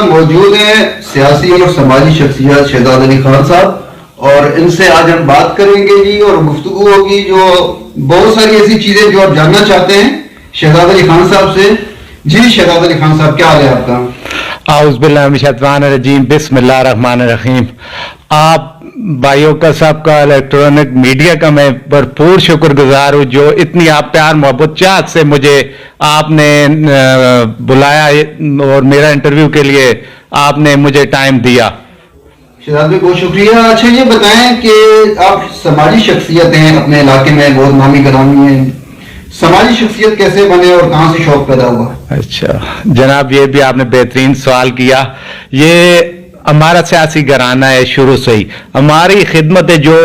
موجود ہیں سیاسی اور سماجی شخصیت شہزاد علی خان صاحب، اور ان سے آج ہم بات کریں گے جی، اور گفتگو ہوگی جو بہت ساری ایسی چیزیں جو آپ جاننا چاہتے ہیں شہزاد علی خان صاحب سے۔ جی شہزاد علی خان صاحب، کیا حال ہے آپ کا؟ اعوذ باللہ من الشیطان الرجیم، بسم اللہ الرحمن الرحیم۔ آپ بھائیوں کا سب کا الیکٹرانک میڈیا کا میں بھرپور شکر گزار ہوں جو اتنی آپ پیار محبت چاہت سے مجھے آپ نے بلایا اور میرا انٹرویو کے لیے آپ نے مجھے ٹائم دیا۔ شہزاد بھائی بہت شکریہ۔ اچھا یہ بتائیں کہ آپ سماجی شخصیت ہیں، اپنے علاقے میں بہت نامی گرامی ہیں، سماجی شخصیت کیسے بنے اور کہاں سے شوق پیدا ہوا؟ اچھا جناب، یہ بھی آپ نے بہترین سوال کیا۔ یہ ہمارا سیاسی گھرانہ ہے، شروع سے ہی ہماری خدمت ہے جو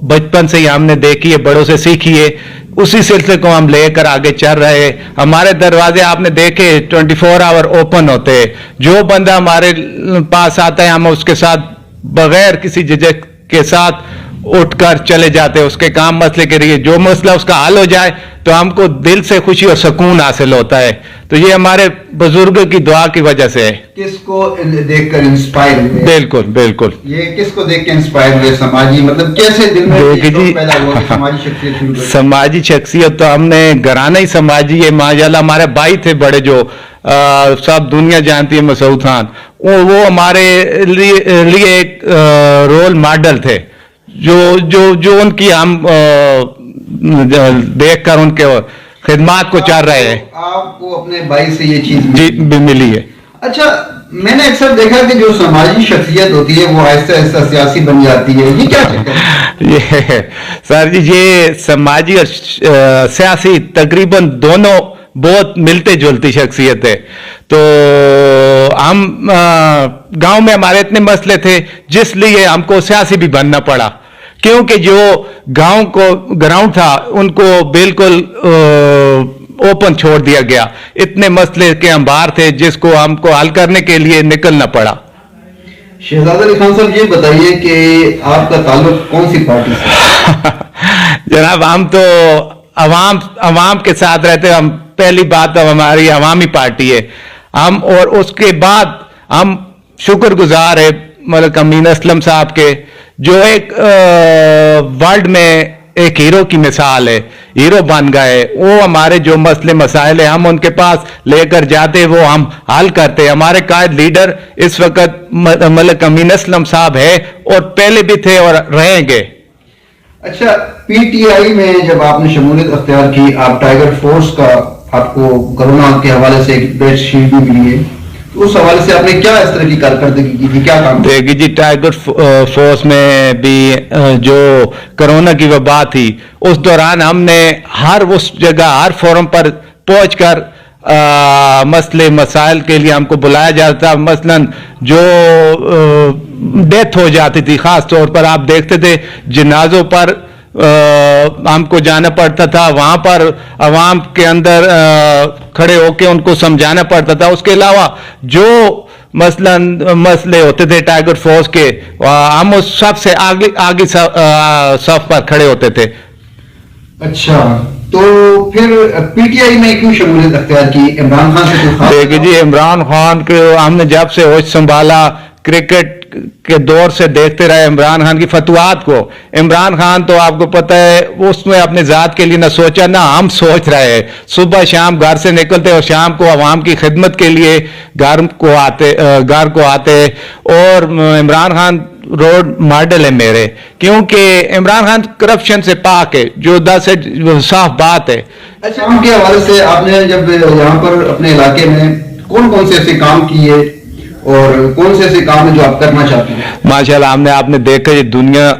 بچپن سے ہی ہم نے دیکھی ہے، بڑوں سے سیکھی ہے، اسی سلسلے کو ہم لے کر آگے چل رہے ہیں۔ ہمارے دروازے آپ نے دیکھے 24 آور اوپن ہوتے ہیں، جو بندہ ہمارے پاس آتا ہے ہم اس کے ساتھ بغیر کسی جھجک کے ساتھ اٹھ کر چلے جاتے ہیں، اس کے کام مسئلے کے لیے جو مسئلہ اس کا حل ہو جائے تو ہم کو دل سے خوشی اور سکون حاصل ہوتا ہے۔ تو یہ ہمارے بزرگوں کی دعا کی وجہ سے ہے۔ کس کو دیکھ کر انسپائر ہوئے؟ بالکل بالکل، یہ کس کو دیکھ کے انسپائر ہوئے؟ سماجی مطلب کیسے دل میں شوق پیدا ہوا کہ سماجی شخصیت شروع کریں؟ سماجی شخصیت تو ہم نے گھرانہ ہی سماجی ہے ماشاءاللہ۔ ہمارے بھائی تھے بڑے جو سب دنیا جانتی ہے، مسعود خان، وہ ہمارے لیے ایک رول ماڈل تھے جو ان کی ہم دیکھ کر ان کے خدمات کو چاہ رہے ہیں۔ آپ کو اپنے بھائی سے یہ چیز جی ملی ہے۔ اچھا میں نے اکثر دیکھا کہ جو سماجی شخصیت ہوتی ہے وہ آہستہ آہستہ سیاسی بن جاتی ہے، یہ کیا چکر ہے؟ یہ سر جی، یہ سماجی اور سیاسی تقریباً دونوں بہت ملتے جلتی شخصیت ہے۔ تو ہم گاؤں میں ہمارے اتنے مسئلے تھے جس لیے ہم کو سیاسی بھی بننا پڑا، کیونکہ جو گاؤں کو گراؤنڈ تھا ان کو بالکل اوپن چھوڑ دیا گیا، اتنے مسئلے کے انبار تھے جس کو ہم کو حل کرنے کے لیے نکلنا پڑا۔ شہزاد علی خان صاحب یہ بتائیے کہ آپ کا تعلق کون سی پارٹی سے؟ جناب ہم تو عوام کے ساتھ رہتے، ہم پہلی بات تو ہماری عوامی پارٹی ہے ہم، اور اس کے بعد ہم شکر گزار ہے ملک امین اسلم صاحب کے، جو ایک ورلڈ میں ایک ہیرو کی مثال ہے، ہیرو بن گئے۔ وہ ہمارے جو مسئلے مسائل ہیں ہم ان کے پاس لے کر جاتے، وہ ہم حل کرتے۔ ہمارے قائد لیڈر اس وقت ملک امین اسلم صاحب ہے اور پہلے بھی تھے اور رہیں گے۔ اچھا پی ٹی آئی میں جب آپ نے شمولیت اختیار کی، آپ ٹائیگر فورس کا، آپ کو کرونا کے حوالے سے ایک بیڈ شیٹ بھی ملی ہے، تو اس حوالے سے آپ نے کیا اس طرح کی کارکردگی کی تھی، کیا کام کیا؟ دیکھیے جی، ٹائیگر فورس میں بھی جو کرونا کی وبا تھی اس دوران ہم نے ہر اس جگہ ہر فورم پر پہنچ کر مسئلے مسائل کے لیے ہم کو بلایا جاتا، مثلا جو ڈیتھ ہو جاتی تھی خاص طور پر آپ دیکھتے تھے جنازوں پر ہم کو جانا پڑتا تھا، وہاں پر عوام کے اندر کھڑے ہو کے ان کو سمجھانا پڑتا تھا۔ اس کے علاوہ جو مثلا مسئلے ہوتے تھے ٹائیگر فورس کے، ہم اس سب سے آگے صف پر کھڑے ہوتے تھے۔ اچھا تو پھر پی ٹی آئی میں کیوں شمولیت اختیار کی؟ عمران خان سے کوئی خاص؟ دیکھیے جی، عمران خان کے ہم نے جب سے ہوش سنبھالا، کرکٹ کے دور سے دیکھتے رہے عمران خان کی فتوحات کو۔ عمران خان تو آپ کو پتہ ہے اس میں اپنے ذات کے لیے نہ سوچا نہ ہم سوچ رہے ہیں، صبح شام گھر سے نکلتے اور شام کو عوام کی خدمت کے لیے گھر کو آتے، اور عمران خان رول ماڈل ہے میرے، کیونکہ عمران خان کرپشن سے پاک ہے، جو صاف بات ہے۔ اچھا کام کے حوالے سے آپ نے جب یہاں پر اپنے علاقے میں کون سے ایسے کام کیے اور کون سے ایسے کام ہیں جو آپ کرنا چاہتے ہیں؟ ماشاءاللہ آپ نے دیکھا یہ دنیا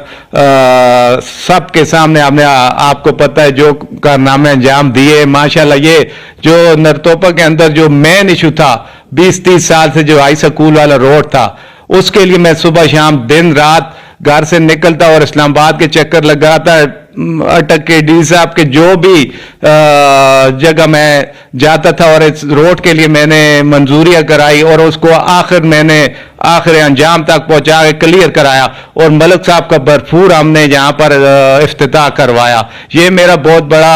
سب کے سامنے آپ کو پتہ ہے جو کارنامے انجام دیے ماشاءاللہ۔ یہ جو نرتوپا کے اندر جو مین ایشو تھا 20-30 سال سے، جو ہائی سکول والا روڈ تھا، اس کے لیے میں صبح شام دن رات گھر سے نکلتا اور اسلام آباد کے چکر لگاتا، اٹک کے ڈی صاحب کے جو بھی جگہ میں جاتا تھا، اور اس روڈ کے لیے میں نے منظوریاں کرائی اور اس کو میں نے آخر انجام تک پہنچا کے کلیئر کرایا، اور ملک صاحب کا بھرپور ہم نے یہاں پر افتتاح کروایا۔ یہ میرا بہت بڑا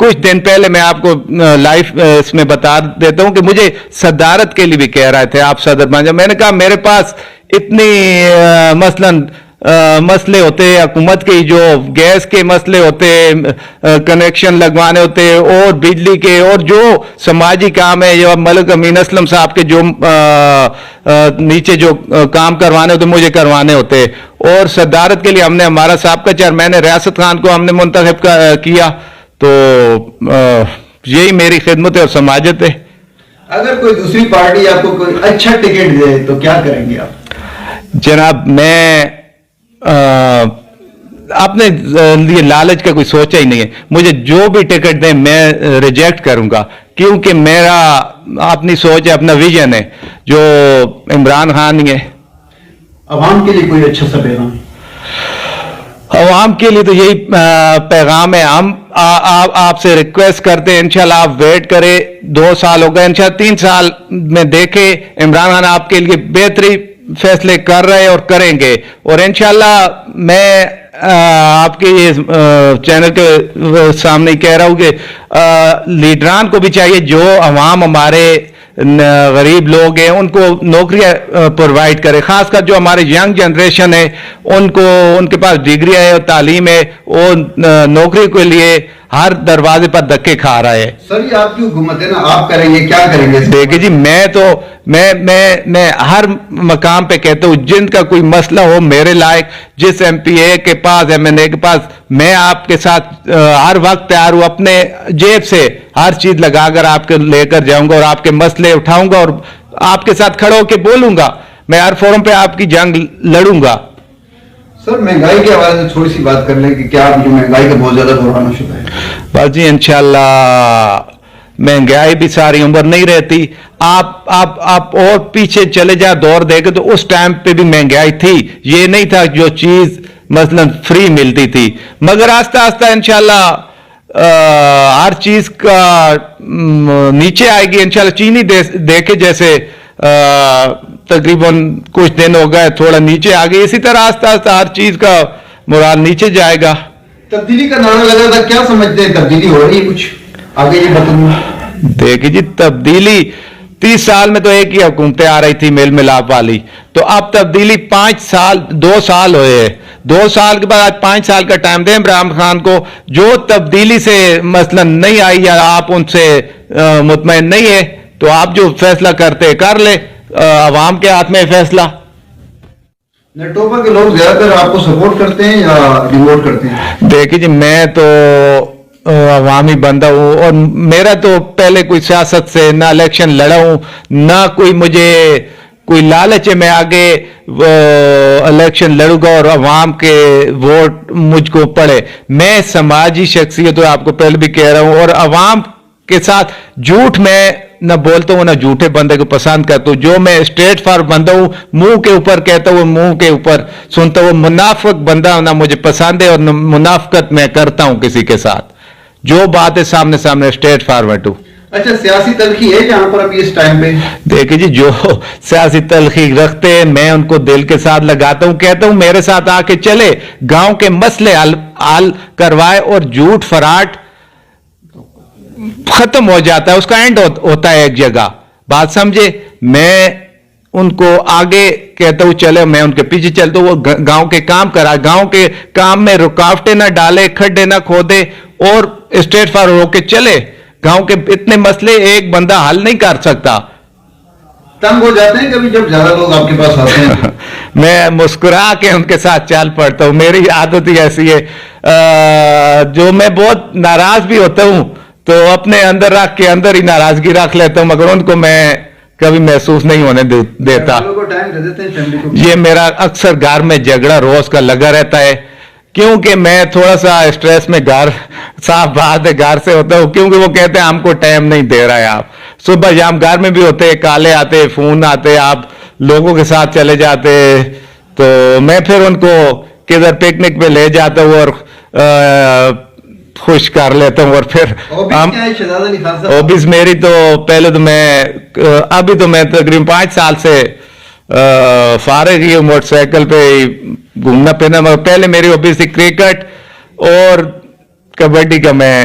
کچھ دن پہلے میں آپ کو لائف اس میں بتا دیتا ہوں کہ مجھے صدارت کے لیے بھی کہہ رہے تھے آپ صدر بن جائیں. میں نے کہا میرے پاس اتنی مثلاً مسئلے ہوتے ہیں حکومت کے جو گیس کے مسئلے ہوتے ہیں, کنیکشن لگوانے ہوتے ہیں, اور بجلی کے, اور جو سماجی کام ہے, یا ملک امین اسلم صاحب کے جو نیچے جو کام کروانے ہوتے مجھے کروانے ہوتے. اور صدارت کے لیے ہم نے ہمارا سابقہ چیئرمین ریاست خان کو ہم نے منتخب کیا. تو یہی میری خدمت ہے اور سماجت ہے. اگر کوئی دوسری پارٹی آپ کو کوئی اچھا ٹکٹ دے تو کیا کریں گے آپ؟ جناب میں اپنے لیے لالچ کا کوئی سوچا ہی نہیں ہے. مجھے جو بھی ٹکٹ دیں میں ریجیکٹ کروں گا, کیونکہ میرا اپنی سوچ ہے, اپنا ویژن ہے جو عمران خان ہی ہے. عوام کے لیے کوئی اچھا سا پیغام؟ عوام کے لیے تو یہی پیغام ہے. ہم آپ سے ریکویسٹ کرتے ہیں, انشاءاللہ آپ ویٹ کریں. 2 سال ہو گئے, انشاءاللہ 3 سال میں دیکھیں عمران خان آپ کے لیے بہتری فیصلے کر رہے اور کریں گے. اور انشاءاللہ میں آپ کے یہ چینل کے سامنے کہہ رہا ہوں کہ لیڈران کو بھی چاہیے جو عوام ہمارے غریب لوگ ہیں ان کو نوکریاں پرووائڈ کرے, خاص کر جو ہمارے ینگ جنریشن ہے ان کو, ان کے پاس ڈگری ہے اور تعلیم ہے, وہ نوکری کے لیے ہر دروازے پر دھکے کھا رہا ہے. سر یہ آپ کی حکومت ہے نا, آپ کریں گے, کیا کریں گے؟ دیکھیے جی, میں ہر مقام پہ کہتا ہوں جن کا کوئی مسئلہ ہو میرے لائق, جس ایم پی اے کے پاس, ایم این اے کے پاس, میں آپ کے ساتھ ہر وقت تیار ہوں. اپنے جیب سے ہر چیز لگا کر آپ کو لے کر جاؤں گا اور آپ کے مسئلے اٹھاؤں گا اور آپ کے ساتھ کھڑا ہو کے بولوں گا. میں ہر فورم پہ آپ کی جنگ لڑوں گا. سر مہنگائی کے حوالے سے تھوڑی سی بات کر لیں کہ کیا آپ جو مہنگائی کا بہت زیادہ بحران ہو چکا ہے؟ بس جی انشاءاللہ مہنگائی بھی ساری عمر نہیں رہتی. آپ اور پیچھے چلے جا دور دیکھے تو اس ٹائم پہ بھی مہنگائی تھی. یہ نہیں تھا جو چیز مثلا فری ملتی تھی, مگر آہستہ آہستہ انشاءاللہ ہر چیز کا نیچے آئے گی انشاءاللہ. چینی دیکھے جیسے تقریباً کچھ دن ہو گئے تھوڑا نیچے آ گئی, اسی طرح آہستہ آہستہ ہر چیز کا مورال نیچے جائے گا. تبدیلی کا نعرہ لگا تھا, کیا سمجھتے ہیں تبدیلی ہو رہی ہے کچھ آگے یہ بتاؤں؟ دیکھیے جی, تبدیلی 30 سال میں تو ایک ہی حکومتیں آ رہی تھی میل ملاپ والی, تو اب تبدیلی 2 سال ہوئے ہیں. 2 سال کے بعد آج 5 سال کا ٹائم دیں عمران خان کو. جو تبدیلی سے مثلا نہیں آئی یا آپ ان سے مطمئن نہیں ہے تو آپ جو فیصلہ کرتے کر لے, عوام کے ہاتھ میں فیصلہ. نیٹوپا کے لوگ زیادہ تر آپ کو سپورٹ کرتے ہیں یا ڈیووٹ کرتے ہیں؟ دیکھیے جی, میں تو عوامی بندہ ہوں اور میرا تو پہلے کوئی سیاست سے نہ الیکشن لڑا ہوں, نہ کوئی مجھے کوئی لالچ ہے میں آگے الیکشن لڑوں گا اور عوام کے ووٹ مجھ کو پڑے. میں سماجی شخصیت ہوں, آپ کو پہلے بھی کہہ رہا ہوں, اور عوام کے ساتھ جھوٹ میں نہ بولتا ہوں, نہ جھوٹے بندے کو پسند کرتا ہوں. جو میں اسٹریٹ فارورڈ بندہ ہوں, منہ کے اوپر کہتا ہوں, منہ کے اوپر سنتا ہوں. منافق بندہ نہ مجھے پسند ہے اور نہ منافقت میں کرتا ہوں کسی کے ساتھ. جو بات ہے سامنے اسٹریٹ فارورڈ ہوں. اچھا, سیاسی تلخی ہے جہاں پر ابھی اس ٹائم پہ؟ دیکھیں جی, جو سیاسی تلخی رکھتے ہیں میں ان کو دل کے ساتھ لگاتا ہوں, کہتا ہوں میرے ساتھ آ کے چلے, گاؤں کے مسئلے حل کروائے اور جھوٹ فراٹ ختم ہو جاتا ہے, اس کا اینڈ ہوتا ہے ایک جگہ. بات سمجھے, میں ان کو آگے کہتا ہوں چلے, میں ان کے پیچھے چلتا ہوں, وہ گاؤں کے کام کرا, گاؤں کے کام میں رکاوٹیں نہ ڈالے, کھڈے نہ کھودے اور اسٹریٹ فارورڈ ہو کے چلے. گاؤں کے اتنے مسئلے ایک بندہ حل نہیں کر سکتا. تنگ ہو جاتے ہیں کبھی جب زیادہ لوگ آپ کے پاس آتے ہیں؟ میں مسکرا کے ان کے ساتھ چال پڑتا ہوں, میری عادت ہی ایسی ہے. جو میں بہت ناراض بھی ہوتا ہوں تو اپنے اندر رکھ کے اندر ہی ناراضگی رکھ لیتا ہوں, مگر ان کو میں کبھی محسوس نہیں ہونے دیتا. یہ میرا اکثر گھر میں جھگڑا روز کا لگا رہتا ہے, کیونکہ میں تھوڑا سا اسٹریس میں گھر صاف بات ہے گھر سے ہوتا ہوں, کیونکہ وہ کہتے ہیں ہم کو ٹائم نہیں دے رہا ہے. آپ صبح شام گھر میں بھی ہوتے, کالے آتے, فون آتے, آپ لوگوں کے ساتھ چلے جاتے, تو میں پھر ان کو کدھر پکنک پہ لے جاتا ہوں اور خوش کر لیتا ہوں. اور پھر ہابیز میری تو پہلے تو میں ابھی تو میں تقریباً 5 سال سے فارغ ہی ہوں, موٹر سائیکل پہ گھومنا پھرنا. مگر پہلے میری ہابیز تھی کرکٹ اور کبڈی کا میں